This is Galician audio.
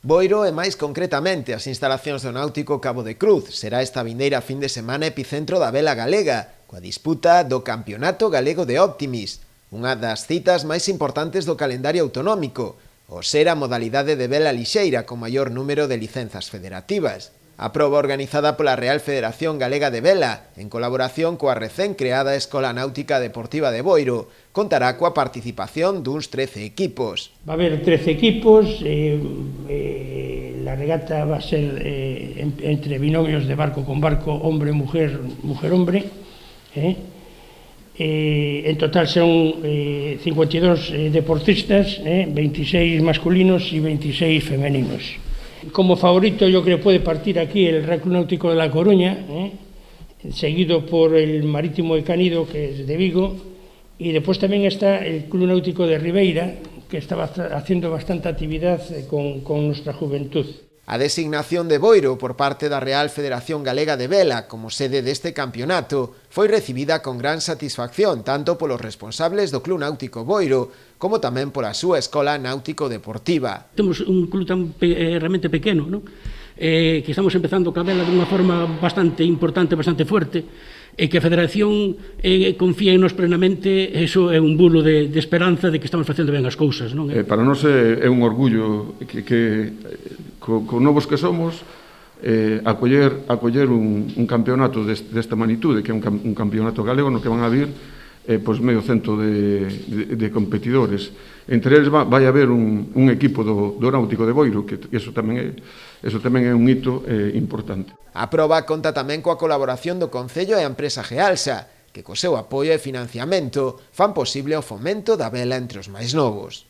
Boiro e máis concretamente as instalacións do Náutico Cabo de Cruz será esta vindeira fin de semana epicentro da vela galega, coa disputa do Campeonato Galego de Optimis, unha das citas máis importantes do calendario autonómico, ao ser a modalidade de vela lixeira con maior número de licenzas federativas. A proba organizada pola Real Federación Galega de Vela, en colaboración coa recén creada Escola Náutica Deportiva de Boiro, contará coa participación duns 13 equipos. Va a haber 13 equipos, la regata va a ser entre binomios de barco con barco, hombre-mujer, mujer-hombre. En total son 52 deportistas, 26 masculinos y 26 femeninos. Como favorito yo creo que puede partir aquí el Real Club Náutico de La Coruña, seguido por el Marítimo de Canido, que es de Vigo, y después también está el Club Náutico de Ribeira, que está haciendo bastante actividad con nuestra juventud. A designación de Boiro por parte da Real Federación Galega de Vela como sede deste campeonato foi recibida con gran satisfacción tanto polos responsables do Club Náutico Boiro como tamén pola súa Escola Náutico Deportiva. Temos un club tan realmente pequeno, ¿no? Que estamos empezando a vela dunha forma bastante importante, bastante fuerte, e que a Federación confía en nos plenamente, eso é un bulo de esperanza de que estamos facendo ben as cousas, non? Para nós é un orgullo que con novos que somos, acoller un campeonato desta magnitude, que é un campeonato galego no que van a vir medio cento de competidores. Entre eles vai haber un equipo do Náutico de Boiro, que eso tamén é un hito importante. A proba conta tamén coa colaboración do Concello e a empresa Gealsa, que co seu apoio e financiamento fan posible o fomento da vela entre os máis novos.